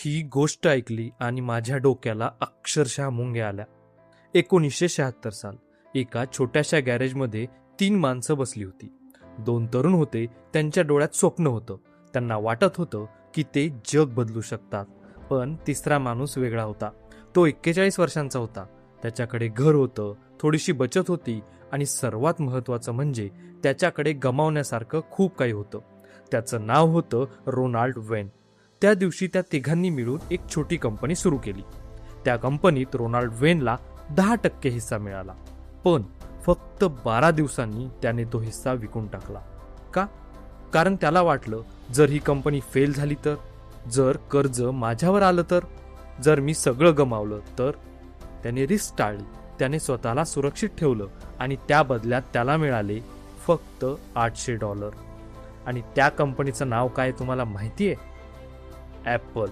ही गोष्ट ऐकली आणि माझ्या डोक्याला अक्षरशः मुंग्या आल्या. 1976 साल. एका छोट्याशा गॅरेजमध्ये 3 माणसं बसली होती. 2 तरुण होते. त्यांच्या डोळ्यात स्वप्न होतं. त्यांना वाटत होतं की ते जग बदलू शकतात. पण तिसरा माणूस वेगळा होता. तो 41 वर्षांचा होता. त्याच्याकडे घर होतं, थोडीशी बचत होती आणि सर्वात महत्त्वाचं म्हणजे त्याच्याकडे गमावण्यासारखं खूप काही होतं. त्याचं नाव होतं रोनाल्ड वेन. त्या दिवशी त्या तिघांनी मिळून एक छोटी कंपनी सुरू केली. त्या कंपनीत रोनाल्ड वेनला 10% हिस्सा मिळाला. पण फक्त 12 दिवसांनी त्याने तो हिस्सा विकून टाकला. का? कारण त्याला वाटलं, जर ही कंपनी फेल झाली तर, जर कर्ज माझ्यावर आलं तर, जर मी सगळं गमावलं तर. त्याने रिस्क टाळली. त्याने स्वतःला सुरक्षित ठेवलं आणि त्या बदल्यात त्याला मिळाले फक्त $800. आणि त्या कंपनीचं नाव काय तुम्हाला माहितीये? ॲपल.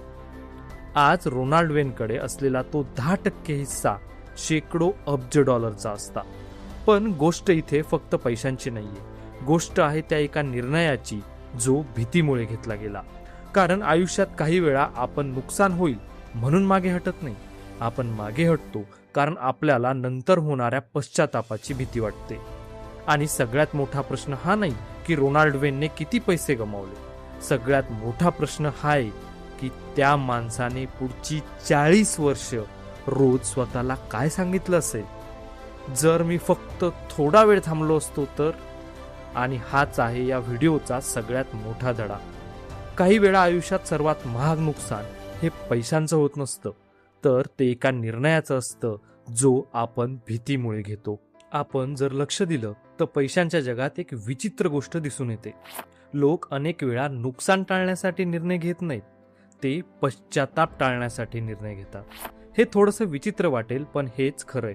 आज रोनाल्ड वेनकडे असलेला तो 10% हिस्सा शेकडो अब्ज डॉलरचा असता. पण गोष्ट इथे फक्त पैशांची नाहीये. गोष्ट आहे त्या एका निर्णयाची जो भीतीमुळे घेतला गेला. कारण आयुष्यात काही वेळा आपण नुकसान होईल म्हणून मागे हटत नाही. आपण मागे हटतो कारण आपल्याला नंतर होणाऱ्या पश्चातापाची भीती वाटते. आणि सगळ्यात मोठा प्रश्न हा नाही की रोनाल्ड वेनने किती पैसे गमावले. सगळ्यात मोठा प्रश्न हा आहे की त्या माणसाने पुढची 40 वर्ष रोज स्वतःला काय सांगितलं असेल, जर मी फक्त थोडा वेळ थांबलो असतो तर. आणि हाच आहे या व्हिडिओचा सगळ्यात मोठा धडा. काही वेळा आयुष्यात सर्वात महाग नुकसान हे पैशांचं होत नसतं, तर ते एका निर्णयाचं असतं जो आपण भीतीमुळे घेतो. आपण जर लक्ष दिलं तर पैशांच्या जगात एक विचित्र गोष्ट दिसून येते. लोक अनेक वेळा नुकसान टाळण्यासाठी निर्णय घेत नाहीत, ते पश्चाताप टाळण्यासाठी निर्णय घेतात. हे थोडंसं विचित्र वाटेल पण हेच खरंय.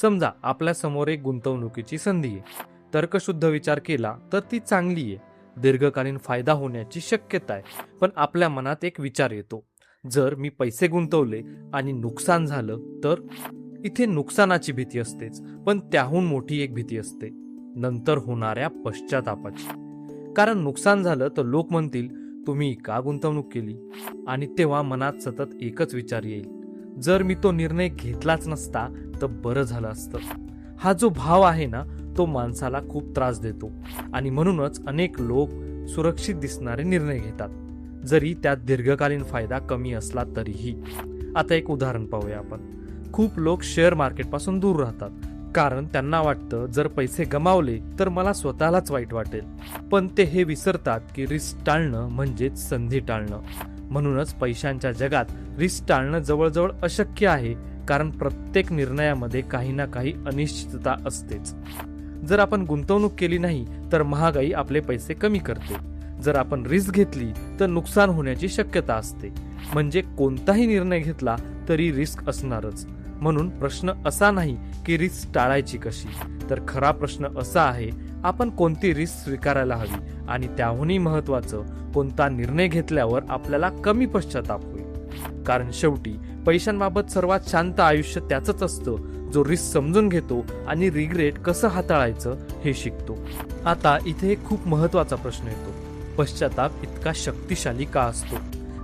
समजा आपल्या समोर एक गुंतवणुकीची संधी आहे. तर्कशुद्ध विचार केला तर ती चांगली आहे. दीर्घकालीन फायदा होण्याची शक्यता आहे. पण आपल्या मनात एक विचार येतो, जर मी पैसे गुंतवले आणि नुकसान झालं तर. इथे नुकसानाची भीती असतेच, पण त्याहून मोठी एक भीती असते, नंतर होणाऱ्या पश्चातापाची. कारण नुकसान झालं तर लोक म्हणतील, तुम्ही का गुंतवणूक केली? आणि तेव्हा मनात सतत एकच विचार येईल, जर मी तो निर्णय घेतलाच नसता तर बरं झालं असतं. हा जो भाव आहे ना, तो माणसाला खूप त्रास देतो. आणि म्हणूनच अनेक लोक सुरक्षित दिसणारे निर्णय घेतात, जरी त्यात दीर्घकालीन फायदा कमी असला तरीही. आता एक उदाहरण पाहूया आपण. खूप लोक शेअर मार्केटपासून दूर राहतात कारण त्यांना वाटतं, जर पैसे गमावले तर मला स्वतःलाच वाईट वाटेल. पण ते हे विसरतात की रिस्क टाळणं म्हणजेच संधी टाळणं. म्हणूनच पैशांच्या जगात रिस्क टाळणं जवळजवळ अशक्य आहे, कारण प्रत्येक निर्णयामध्ये काही ना काही अनिश्चितता असतेच. जर आपण गुंतवणूक केली नाही तर महागाई आपले पैसे कमी करते. जर आपण रिस्क घेतली तर नुकसान होण्याची शक्यता असते. म्हणजे कोणताही निर्णय घेतला तरी रिस्क असणारच. म्हणून प्रश्न असा नाही की रिस्क टाळायची कशी, तर खरा प्रश्न असा आहे, आपण कोणती रिस्क स्वीकारायला हवी आणि त्याहूनही महत्वाचं, कोणता निर्णय घेतल्यावर आपल्याला कमी पश्चाताप होईल. कारण शेवटी पैशांबाबत सर्वात शांत आयुष्य त्याचंच असतं जो रिस्क समजून घेतो आणि रिग्रेट कसं हाताळायचं हे शिकतो. आता इथे एक खूप महत्वाचा प्रश्न येतो, पश्चाताप इतका शक्तिशाली का असतो?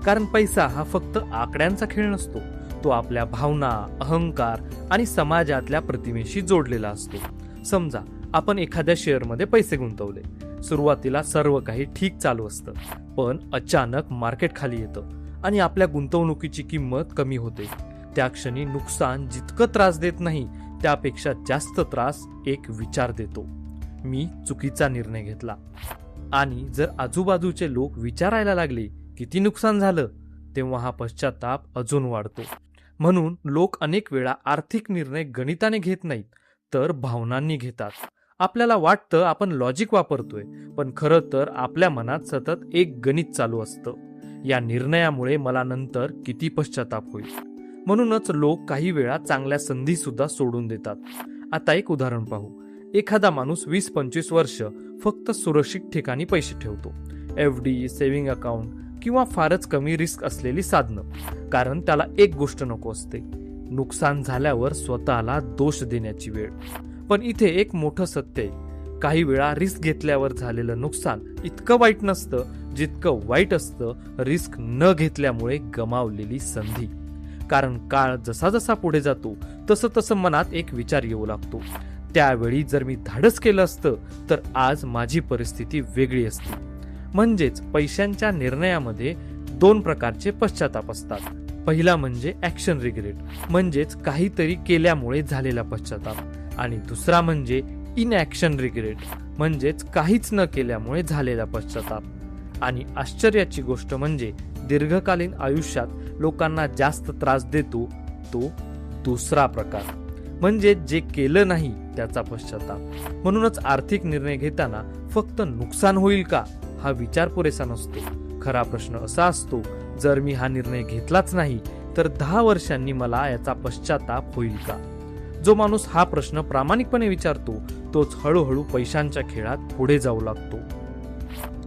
कारण पैसा हा फक्त आकड्यांचा खेळ नसतो. तो आपल्या भावना, अहंकार आणि समाजातल्या प्रतिमेशी जोडलेला असतो. समजा आपण एखाद्या शेअरमध्ये पैसे गुंतवले. सुरुवातीला सर्व काही ठीक चालू असतं, पण अचानक मार्केट खाली येतं आणि आपल्या गुंतवणुकीची किंमत कमी होते. त्या क्षणी नुकसान जितकं त्रास देत नाही त्यापेक्षा जास्त त्रास एक विचार देतो, मी चुकीचा निर्णय घेतला. आणि जर आजूबाजूचे लोक विचारायला लागले किती नुकसान झालं, तेव्हा हा पश्चाताप अजून वाढतो. म्हणून लोक अनेक वेळा आर्थिक निर्णय गणिताने घेत नाहीत तर भावनांनी घेतात. आपल्याला वाटतं आपण लॉजिक वापरतोय, पण खरं तर आपल्या मनात सतत एक गणित चालू असतं, या निर्णयामुळे मला नंतर किती पश्चाताप होईल. म्हणूनच लोक काही वेळा चांगल्या संधी सुद्धा सोडून देतात. आता एक उदाहरण पाहू. एखादा माणूस 20-25 वर्ष फक्त सुरक्षित ठिकाणी पैसे ठेवतो, FD, सेव्हिंग अकाउंट किंवा फारच कमी रिस्क असलेली साधनं. कारण त्याला एक गोष्ट नको असते, नुकसान झाल्यावर स्वतःला दोष देण्याची वेळ. पण इथे एक मोठं सत्य आहे, काही वेळा रिस्क घेतल्यावर झालेलं नुकसान इतकं वाईट नसतं जितकं वाईट असतं रिस्क न घेतल्यामुळे गमावलेली संधी. कारण काळ जसा जसा पुढे जातो तसं तसं मनात एक विचार येऊ लागतो, त्यावेळी जर मी धाडस केलं असतं तर आज माझी परिस्थिती वेगळी असती. म्हणजेच पैशांच्या निर्णयामध्ये 2 प्रकारचे पश्चाताप असतात. पहिला म्हणजे ऍक्शन रिग्रेट, म्हणजेच काहीतरी केल्यामुळे झालेला पश्चाताप, आणि दुसरा म्हणजे इनऍक्शन रिग्रेट, म्हणजेच काहीच न केल्यामुळे झालेला पश्चाताप. आणि आश्चर्याची गोष्ट म्हणजे दीर्घकालीन आयुष्यात लोकांना जास्त त्रास देतो तो दुसरा प्रकार, म्हणजे जे केलं नाही त्याचा पश्चाताप. म्हणूनच आर्थिक निर्णय घेताना फक्त नुकसान होईल का हा विचार पुरेसा नसतो. खरा प्रश्न असा असतो, जर मी हा निर्णय घेतलाच नाही तर 10 वर्षांनी मला याचा पश्चाताप होईल का? जो माणूस हा प्रश्न प्रामाणिकपणे विचारतो तोच हळूहळू पैशांच्या खेळात पुढे जाऊ लागतो.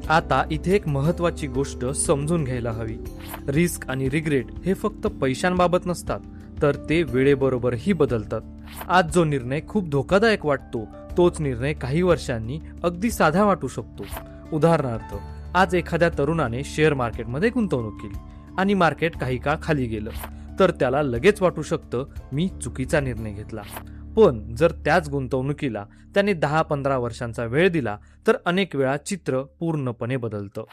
आता इथे एक महत्वाची गोष्ट समजून घ्यायला हवी. रिस्क आणि रिग्रेट हे फक्त पैशांबाबत नसतात, तर ते वेळेबरोबरही बदलतात. आज जो निर्णय खूप धोकादायक वाटतो तोच निर्णय काही वर्षांनी अगदी साधा वाटू शकतो. उदाहरणार्थ, आज एखाद्या तरुणाने शेअर मार्केटमध्ये गुंतवणूक केली आणि मार्केट काही काळ खाली गेलं, तर त्याला लगेच वाटू शकतं मी चुकीचा निर्णय घेतला. पण जर त्याच गुंतवणुकीला त्याने 10-15 वर्षांचा वेळ दिला तर अनेक वेळा चित्र पूर्णपणे बदलतं.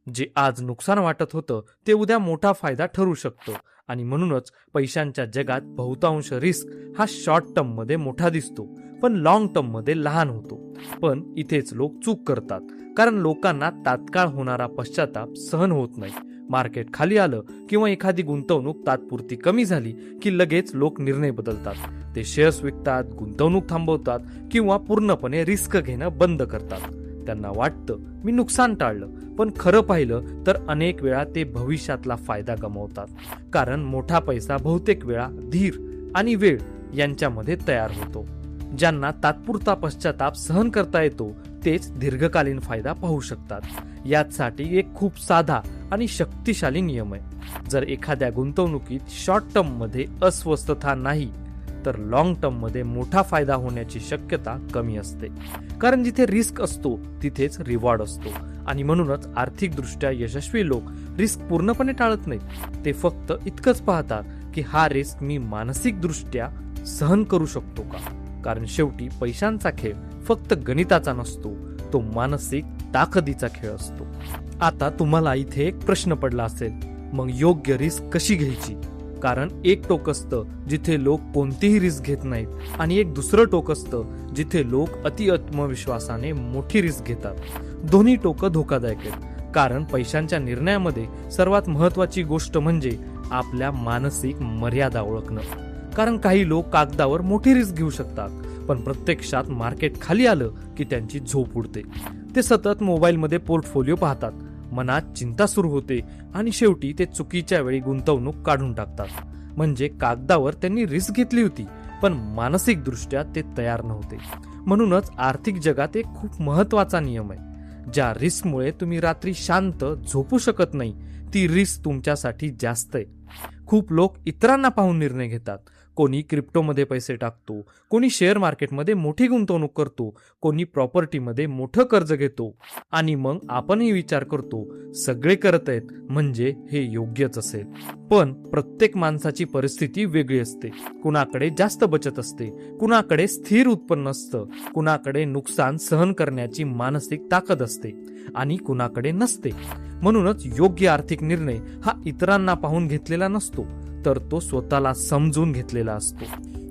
जे आज नुकसान वाटत होतं ते उद्या मोठा फायदा ठरू शकतं. आणि म्हणूनच पैशांच्या जगात बहुतांश रिस्क हा शॉर्ट टर्म मध्ये मोठा दिसतो पण लॉंग टर्म मध्ये लहान होतो. पण इथेच लोक चूक करतात, कारण लोकांना तात्काळ होणारा पश्चाताप सहन होत नाही. मार्केट खाली आलं किंवा एखादी गुंतवणूक तात्पुरती कमी झाली की लगेच लोक निर्णय बदलतात. ते शेअर्स विकतात, गुंतवणूक थांबवतात किंवा पूर्णपणे रिस्क घेणं बंद करतात. त्यांना वाटतं मी नुकसान टाळलं, पण खरं पाहिलं तर अनेक वेळा ते भविष्यातला फायदा गमावतात. कारण मोठा पैसा बहुतेक वेळा धीर आणि वेळ यांच्यामध्ये तयार होतो. ज्यांना तात्पुरता पश्चाताप सहन करता येतो तेच दीर्घकालीन फायदा पाहू शकतात. यासाठी एक खूप साधा आणि शक्तिशाली नियम आहे. जर एखाद्या गुंतवणुकीत शॉर्ट टर्म मध्ये अस्वस्थता नाही तर लॉंग टर्म मध्ये मोठा फायदा होण्याची शक्यता कमी असते. कारण जिथे रिस्क असतो तिथेच रिवॉर्ड असतो. आणि म्हणूनच आर्थिकदृष्ट्या यशस्वी लोक रिस्क पूर्णपणे टाळत नाहीत. ते फक्त इतकंच पाहतात की हा रिस्क मी मानसिकदृष्ट्या सहन करू शकतो का. कारण शेवटी पैशांचा खेळ फक्त गणिताचा नसतो, तो मानसिक ताकदीचा खेळ असतो. आता तुम्हाला इथे एक प्रश्न पडला असेल, मग योग्य रिस्क कशी घ्यायची? कारण एक टोक असतं जिथे लोक कोणतीही रिस्क घेत नाहीत आणि एक दुसरं टोक असतं जिथे लोक अति आत्मविश्वासाने मोठी रिस्क घेतात. दोन्ही टोकं धोकादायक आहेत. कारण पैशांच्या निर्णयामध्ये सर्वात महत्वाची गोष्ट म्हणजे आपल्या मानसिक मर्यादा ओळखणं. कारण काही लोक कागदावर मोठी रिस्क घेऊ शकतात, पण प्रत्यक्षात मार्केट खाली आलं की त्यांची झोप उडते. ते सतत मोबाईलमध्ये पोर्टफोलिओ पाहतात, मनात चिंता सुरू होते आणि शेवटी ते चुकीच्या वेळी गुंतवणूक काढून टाकतात. म्हणजे कागदावर त्यांनी रिस्क घेतली होती पण मानसिक दृष्ट्या ते तयार नव्हते. म्हणूनच आर्थिक जगात एक खूप महत्वाचा नियम आहे. ज्या रिस्कमुळे तुम्ही रात्री शांत झोपू शकत नाही ती रिस्क तुमच्यासाठी जास्त आहे. खूप लोक इतरांना पाहून निर्णय घेतात. कोणी क्रिप्टोमध्ये पैसे टाकतो, कोणी शेअर मार्केटमध्ये मोठी गुंतवणूक करतो, कोणी प्रॉपर्टीमध्ये मोठं कर्ज घेतो आणि मग आपणही विचार करतो सगळे करत आहेत म्हणजे हे योग्यच असेल. पण प्रत्येक माणसाची परिस्थिती वेगळी असते. कुणाकडे जास्त बचत असते, कुणाकडे स्थिर उत्पन्न असतं, कुणाकडे नुकसान सहन करण्याची मानसिक ताकद असते आणि कुणाकडे नसते. म्हणूनच योग्य आर्थिक निर्णय हा इतरांना पाहून घेतलेला नसतो, तर तो स्वतःला समजून घेतलेला असतो.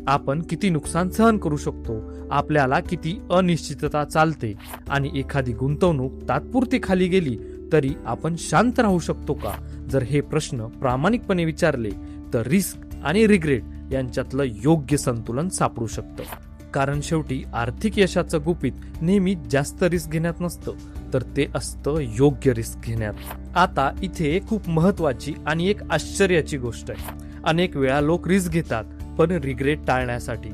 आपण किती नुकसान सहन करू शकतो, आपल्याला किती अनिश्चितता चालते आणि एखादी गुंतवणूक तात्पुरती खाली गेली तरी आपण शांत राहू शकतो का. जर हे प्रश्न प्रामाणिकपणे विचारले तर रिस्क आणि रिग्रेट यांच्यातलं योग्य संतुलन सापडू शकतं. कारण शेवटी आर्थिक यशाचं गुपित नेहमी जास्त रिस्क घेण्यात नसतं, तर ते असतं योग्य रिस्क घेण्यात. आता इथे खूप महत्वाची आणि एक आश्चर्याची गोष्ट आहे. अनेक वेळा लोक रिस्क घेतात पण रिग्रेट टाळण्यासाठी.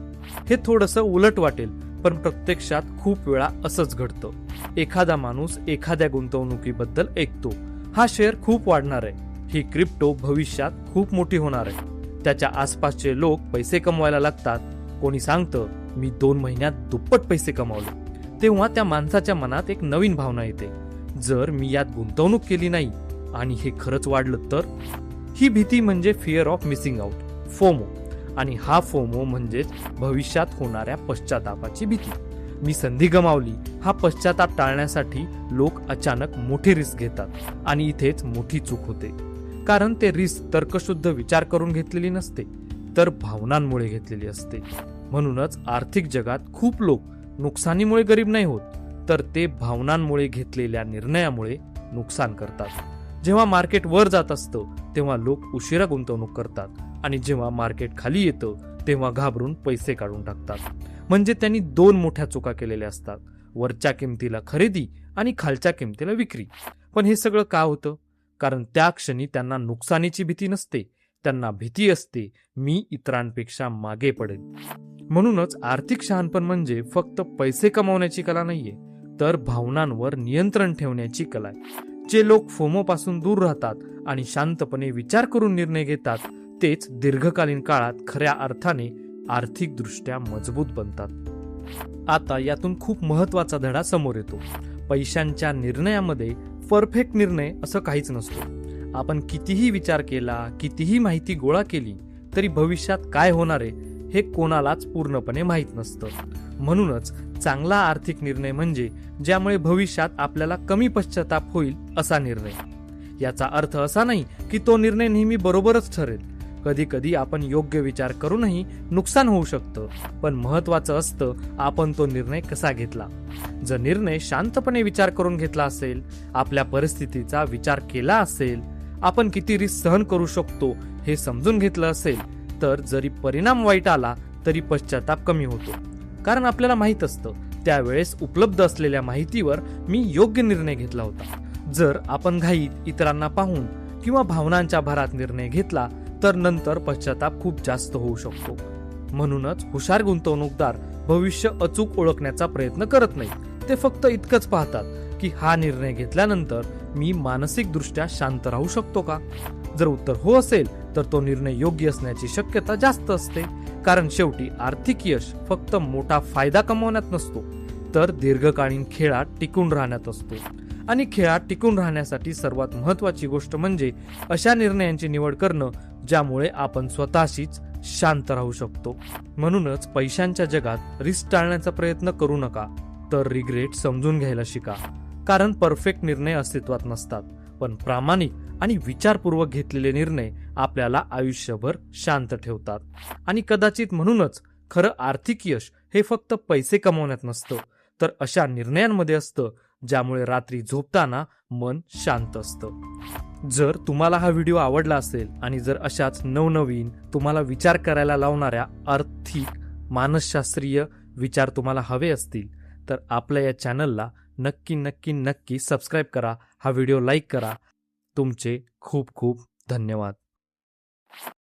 हे थोडंसं उलट वाटेल पण प्रत्यक्षात खूप वेळा असंच घडतं. एखादा माणूस एखाद्या गुंतवणुकीबद्दल ऐकतो, हा शेअर खूप वाढणार आहे, ही क्रिप्टो भविष्यात खूप मोठी होणार आहे. त्याच्या आसपासचे लोक पैसे कमवायला लागतात. कोणी सांगतं मी 2 महिन्यात दुप्पट पैसे कमावले. तेव्हा त्या माणसाच्या मनात एक नवीन भावना येते, जर मी यात गुंतवणूक केली नाही आणि हे खरंच वाढलं तर. ही भीती म्हणजे fear of missing out, FOMO. आणि हा फोमो म्हणजेच भविष्यात होणाऱ्या पश्चातापाची भीती. मी संधी गमावली हा पश्चाताप टाळण्यासाठी लोक अचानक मोठी रिस्क घेतात आणि इथेच मोठी चूक होते. कारण ते रिस्क तर्कशुद्ध विचार करून घेतलेली नसते, तर भावनांमुळे घेतलेली असते. म्हणूनच आर्थिक जगात खूप लोक नुकसानीमुळे गरीब नाही होत, तर ते भावनांमुळे घेतलेल्या निर्णयामुळे नुकसान करतात. जेव्हा मार्केट वर जात असतं तेव्हा लोक उशिरा गुंतवणूक करतात, आणि जेव्हा मार्केट खाली येतं तेव्हा घाबरून पैसे काढून टाकतात. म्हणजे त्यांनी दोन मोठ्या चुका केलेल्या असतात, वरच्या किमतीला खरेदी आणि खालच्या किमतीला विक्री. पण हे सगळं का होतं? कारण त्या क्षणी त्यांना नुकसानीची भीती नसते, त्यांना भीती असते मी इतरांपेक्षा मागे पडेल. म्हणूनच आर्थिक शहाणपण म्हणजे फक्त पैसे कमावण्याची कला नाहीये, तर भावनांवर नियंत्रण ठेवण्याची कला आहे. जे लोक फोमो पासून दूर राहतात आणि शांतपणे विचार करून निर्णय घेतात, तेच दीर्घकालीन काळात खऱ्या अर्थाने आर्थिक दृष्ट्या मजबूत बनतात. आता यातून खूप महत्वाचा धडा समोर येतो. पैशांच्या निर्णयामध्ये परफेक्ट निर्णय असं काहीच नसतो. आपण कितीही विचार केला, कितीही माहिती गोळा केली, तरी भविष्यात काय होणार आहे हे कोणालाच पूर्णपणे माहीत नसतं. म्हणूनच चांगला आर्थिक निर्णय म्हणजे ज्यामुळे भविष्यात आपल्याला कमी पश्चाताप होईल असा निर्णय. याचा अर्थ असा नाही की तो निर्णय नेहमी बरोबरच ठरेल. कधी कधी आपण योग्य विचार करूनही नुकसान होऊ शकतं, पण महत्वाचं असतं आपण तो निर्णय कसा घेतला. जर निर्णय शांतपणे विचार करून घेतला असेल, आपल्या परिस्थितीचा विचार केला असेल, आपण किती रिस्क सहन करू शकतो हे समजून घेतलं असेल, तर जरी परिणाम वाईट आला तरी पश्चाताप कमी होतो. कारण आपल्याला माहित असतं त्यावेळेस उपलब्ध असलेल्या माहितीवर मी योग्य निर्णय घेतला होता. जर आपण घाईत इतरांना पाहून किंवा भावनांच्या भरात निर्णय घेतला तर नंतर पश्चाताप खूप जास्त होऊ शकतो. म्हणूनच हुशार गुंतवणूकदार भविष्य अचूक ओळखण्याचा प्रयत्न करत नाही. ते फक्त इतकंच पाहतात की हा निर्णय घेतल्यानंतर मी मानसिकदृष्ट्या शांत राहू शकतो का. जर उत्तर हो असेल तर तो निर्णय योग्य असण्याची शक्यता जास्त असते. कारण शेवटी आर्थिक यश फक्त मोठा फायदा कमवण्यात नसतो, तर दीर्घकालीन खेळात टिकून राहण्यात असतो. आणि खेळात टिकून राहण्यासाठी सर्वात महत्वाची गोष्ट म्हणजे अशा निर्णयांची निवड करणं ज्यामुळे आपण स्वतःशीच शांत राहू शकतो. म्हणूनच पैशांच्या जगात रिस्क टाळण्याचा प्रयत्न करू नका, तर रिग्रेट समजून घ्यायला शिका. कारण परफेक्ट निर्णय अस्तित्वात नसतात, पण प्रामाणिक आणि विचारपूर्वक घेतलेले निर्णय आपल्याला आयुष्यभर शांत ठेवतात. आणि कदाचित म्हणूनच खरं आर्थिक यश हे फक्त पैसे कमवण्यात नसतं, तर अशा निर्णयांमध्ये असतं ज्यामुळे रात्री झोपताना मन शांत असतं. जर तुम्हाला हा व्हिडिओ आवडला असेल आणि जर अशाच नवनवीन तुम्हाला विचार करायला लावणाऱ्या आर्थिक मानसशास्त्रीय विचार तुम्हाला हवे असतील, तर आपल्या या चॅनलला नक्की नक्की नक्की सबस्क्राईब करा, हा व्हिडिओ लाईक करा. तुमचे खूप खूप धन्यवाद.